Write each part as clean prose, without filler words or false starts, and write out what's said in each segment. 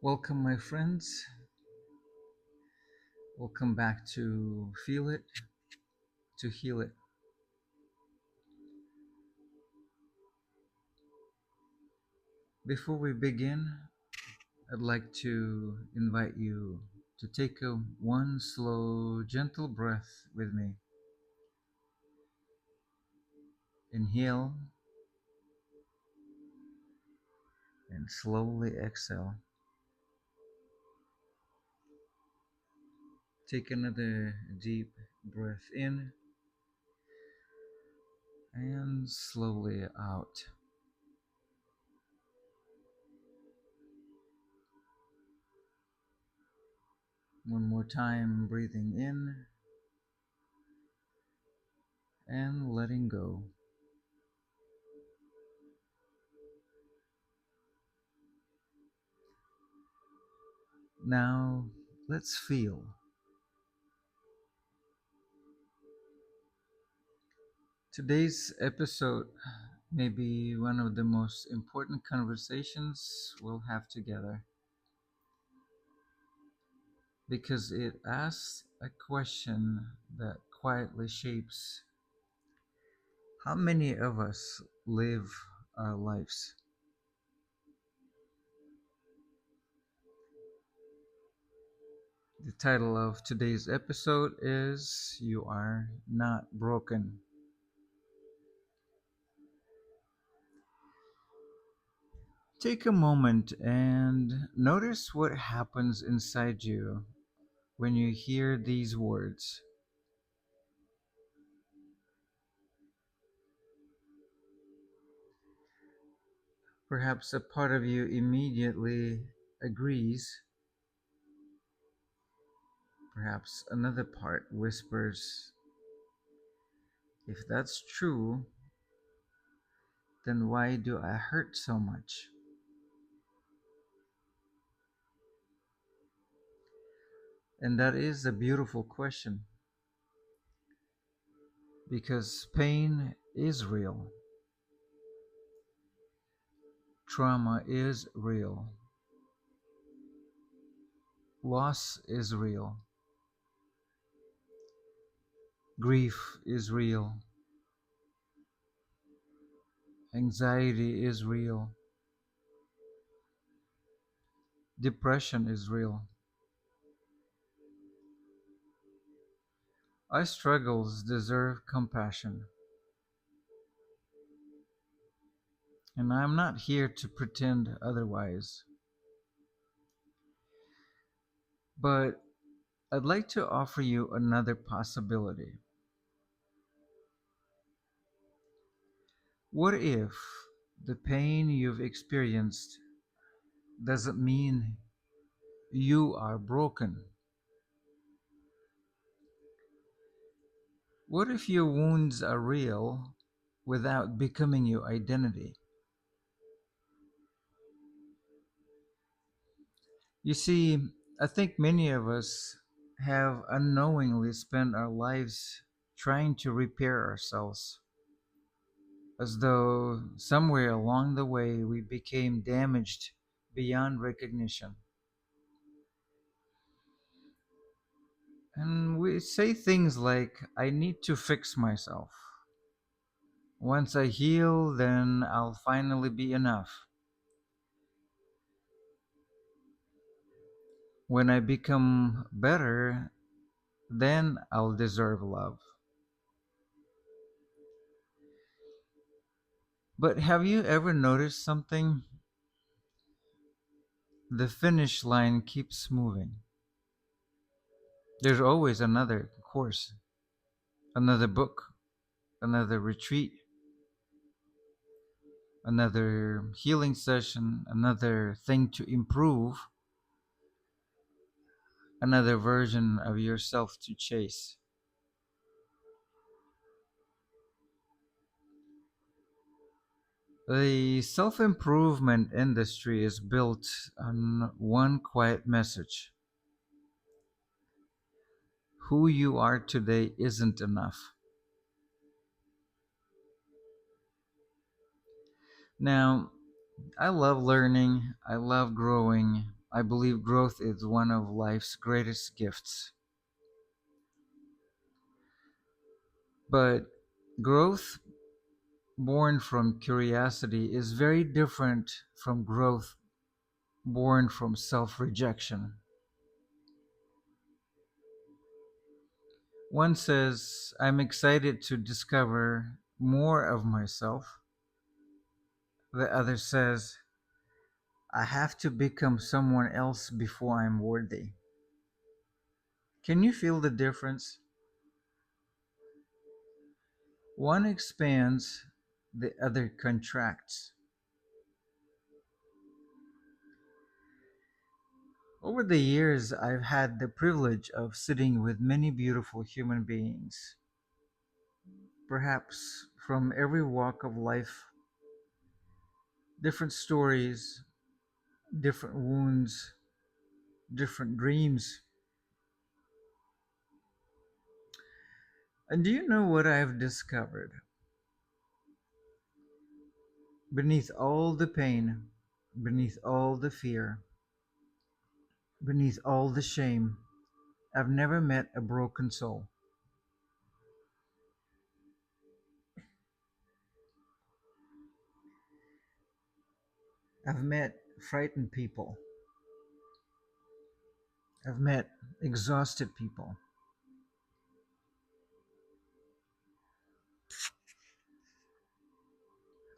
Welcome, my friends. Welcome back to Feel It, to Heal It. Before we begin, I'd like to invite you to take one slow, gentle breath with me. Inhale and slowly exhale. Take another deep breath in and slowly out. One more time, breathing in and letting go. Now, let's feel. Today's episode may be one of the most important conversations we'll have together because it asks a question that quietly shapes how many of us live our lives. The title of today's episode is You Are Not Broken. Take a moment and notice what happens inside you when you hear these words. Perhaps a part of you immediately agrees, perhaps another part whispers, if that's true, then why do I hurt so much? And that is a beautiful question because pain is real, trauma is real, loss is real, grief is real, anxiety is real, depression is real. Our struggles deserve compassion, and I'm not here to pretend otherwise. But I'd like to offer you another possibility. What if the pain you've experienced doesn't mean you are broken? What if your wounds are real without becoming your identity? You see, I think many of us have unknowingly spent our lives trying to repair ourselves, as though somewhere along the way we became damaged beyond recognition. And we say things like, I need to fix myself. Once I heal, then I'll finally be enough. When I become better, then I'll deserve love. But have you ever noticed something? The finish line keeps moving. There's always another course, another book, another retreat, another healing session, another thing to improve, another version of yourself to chase. The self improvement industry is built on one quiet message: who you are today isn't enough. Now, I love learning, I love growing, I believe growth is one of life's greatest gifts. But growth born from curiosity is very different from growth born from self rejection. One says, I'm excited to discover more of myself. The other says, I have to become someone else before I'm worthy. Can you feel the difference? One expands, the other contracts. Over the years, I've had the privilege of sitting with many beautiful human beings, perhaps from every walk of life, different stories, different wounds, different dreams. And do you know what I've discovered? Beneath all the pain, beneath all the fear, beneath all the shame, I've never met a broken soul. I've met frightened people. I've met exhausted people.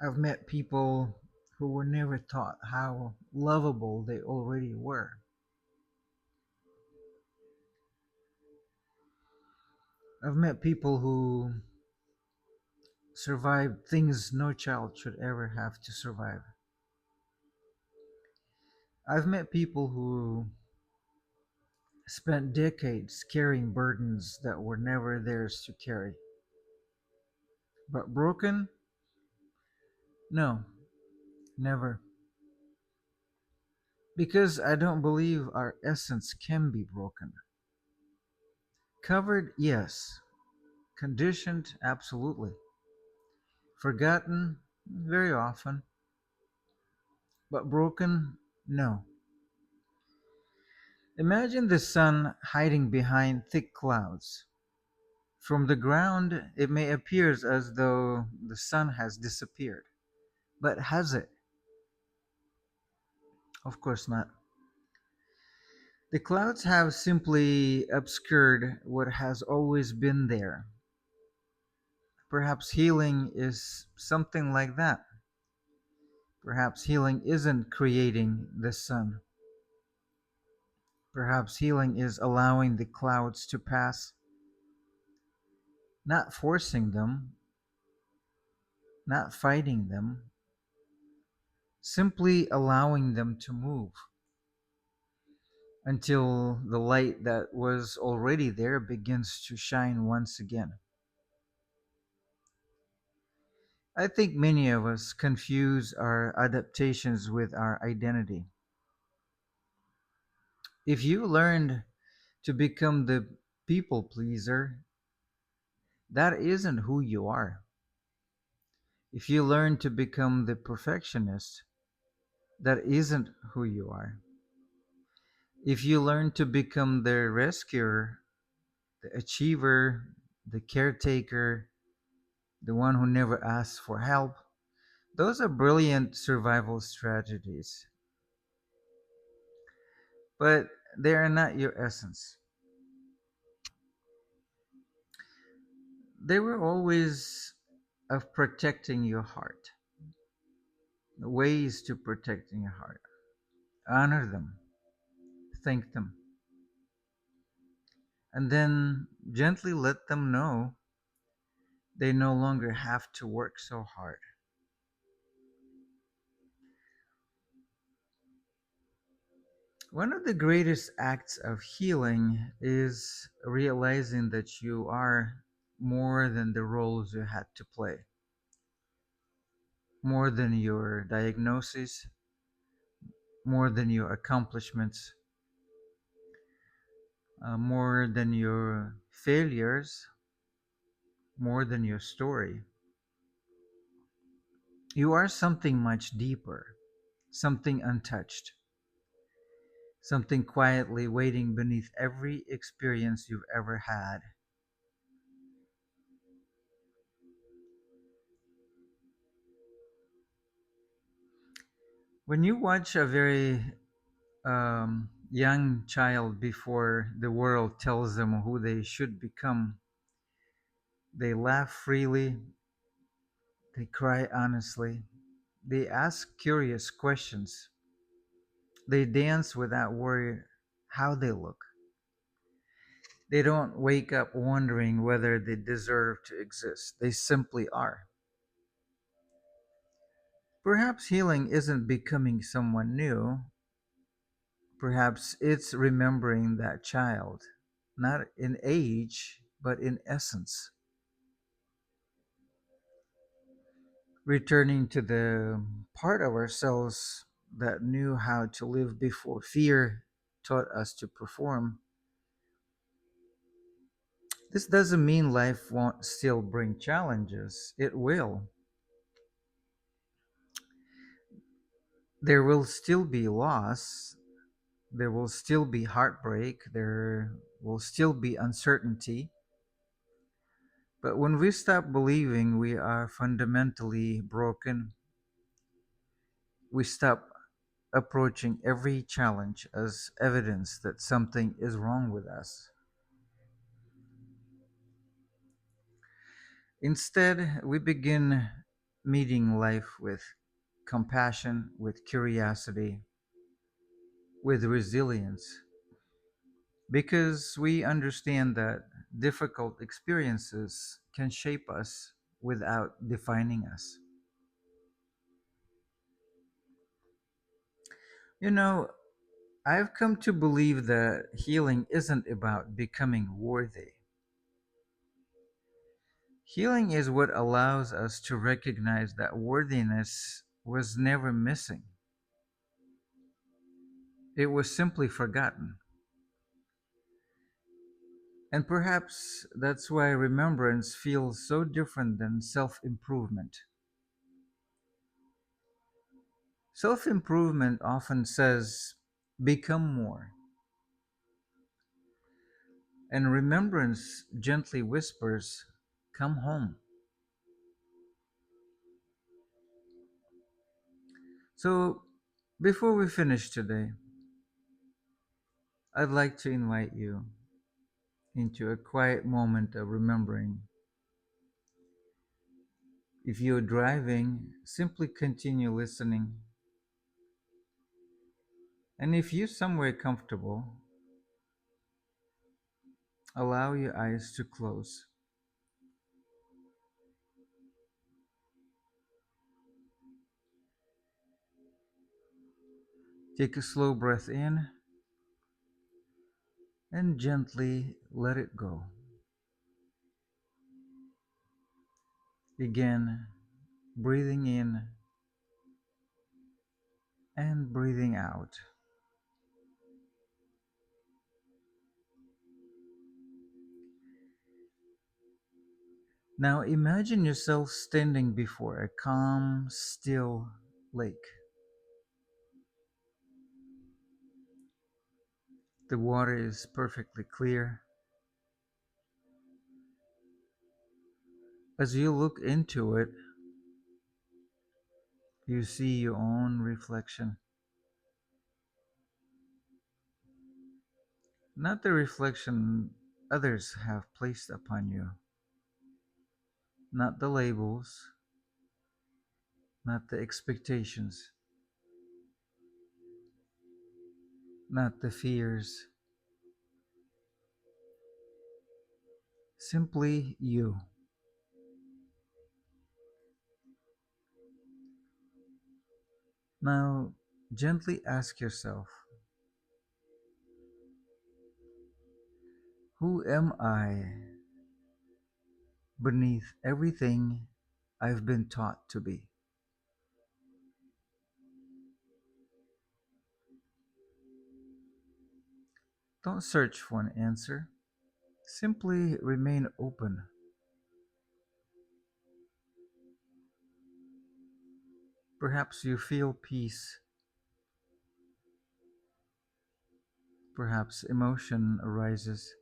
I've met people who were never taught how lovable they already were. I've met people who survived things no child should ever have to survive. I've met people who spent decades carrying burdens that were never theirs to carry. But broken? No, never. Because I don't believe our essence can be broken. Covered, yes. Conditioned, absolutely. Forgotten, very often. But broken, no. Imagine the sun hiding behind thick clouds. From the ground, it may appear as though the sun has disappeared. But has it? Of course not. The clouds have simply obscured what has always been there. Perhaps healing is something like that. Perhaps healing isn't creating the sun. Perhaps healing is allowing the clouds to pass, not forcing them, not fighting them, simply allowing them to move until the light that was already there begins to shine once again. I think many of us confuse our adaptations with our identity. If you learned to become the people pleaser, that isn't who you are. If you learn to become the perfectionist, that isn't who you are. If you learn to become the rescuer, the achiever, the caretaker, the one who never asks for help, those are brilliant survival strategies, but they are not your essence. They were always of protecting your heart, ways to protecting your heart. Honor them, thank them, and then gently let them know they no longer have to work so hard. One of the greatest acts of healing is realizing that you are more than the roles you had to play, more than your diagnosis, more than your accomplishments, more than your failures, more than your story. You are something much deeper, something untouched, something quietly waiting beneath every experience you've ever had. When you watch a very young child before the world tells them who they should become, they laugh freely, they cry honestly, they ask curious questions, they dance without worry how they look. They don't wake up wondering whether they deserve to exist. They simply are. Perhaps healing isn't becoming someone new. Perhaps it's remembering that child, not in age, but in essence. Returning to the part of ourselves that knew how to live before fear taught us to perform. This doesn't mean life won't still bring challenges. It will. There will still be loss, there will still be heartbreak, there will still be uncertainty. But when we stop believing we are fundamentally broken, we stop approaching every challenge as evidence that something is wrong with us. Instead, we begin meeting life with compassion, with curiosity, with resilience, because we understand that difficult experiences can shape us without defining us. You know, I've come to believe that healing isn't about becoming worthy. Healing is what allows us to recognize that worthiness was never missing, it was simply forgotten. And perhaps that's why remembrance feels so different than self improvement. Self improvement often says, become more, and remembrance gently whispers, come home. So, before we finish today, I'd like to invite you into a quiet moment of remembering. If you're driving, simply continue listening. And if you're somewhere comfortable, allow your eyes to close. Take a slow breath in and gently let it go. Again, breathing in and breathing out. Now imagine yourself standing before a calm, still lake. The water is perfectly clear. As you look into it, you see your own reflection. Not the reflection others have placed upon you, not the labels, not the expectations, not the fears, simply you. Now, gently ask yourself, who am I beneath everything I've been taught to be? Don't search for an answer, simply remain open. Perhaps you feel peace, Perhaps emotion arises,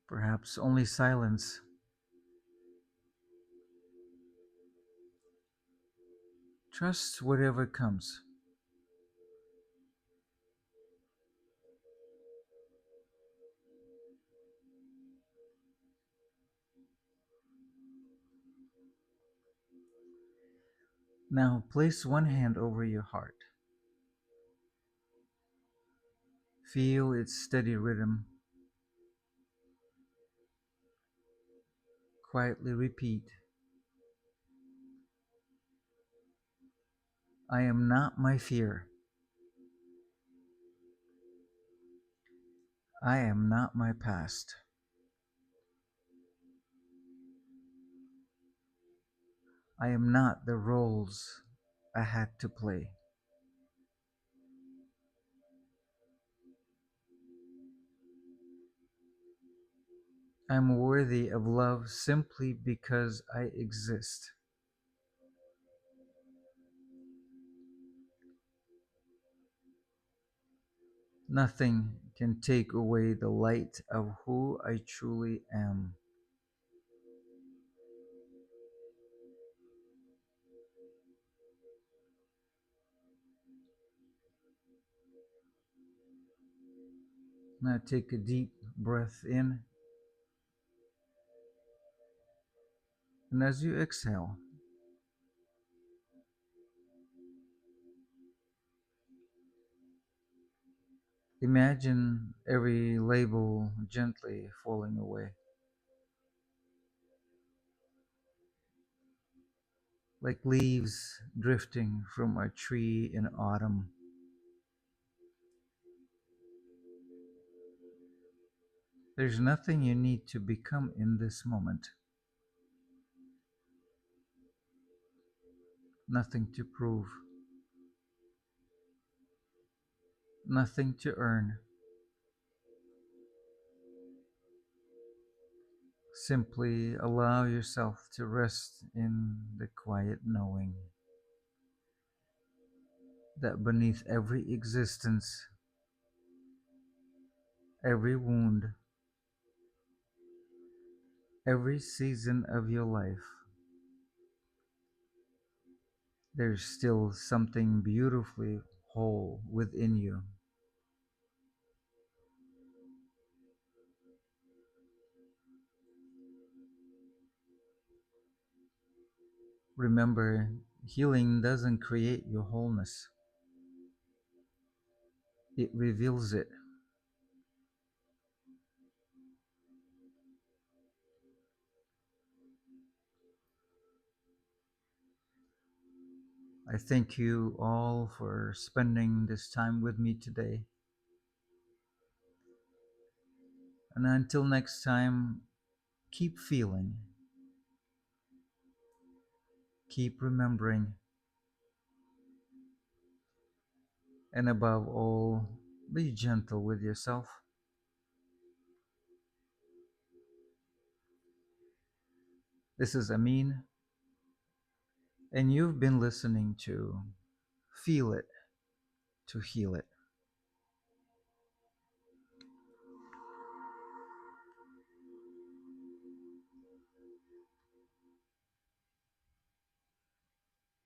perhaps only silence. Trust whatever comes. Now place one hand over your heart. Feel its steady rhythm. Quietly repeat, I am not my fear. I am not my past. I am not the roles I had to play. I am worthy of love simply because I exist. Nothing can take away the light of who I truly am. Now take a deep breath in, and as you exhale, imagine every label gently falling away, like leaves drifting from a tree in autumn. There's nothing you need to become in this moment, nothing to prove, nothing to earn. Simply allow yourself to rest in the quiet knowing that beneath every existence, every wound, every season of your life, there's still something beautifully whole within you. Remember, healing doesn't create your wholeness, it reveals it. I thank you all for spending this time with me today. And until next time, keep feeling, keep remembering, and above all, be gentle with yourself. This is Amin, and you've been listening to Feel It to Heal It.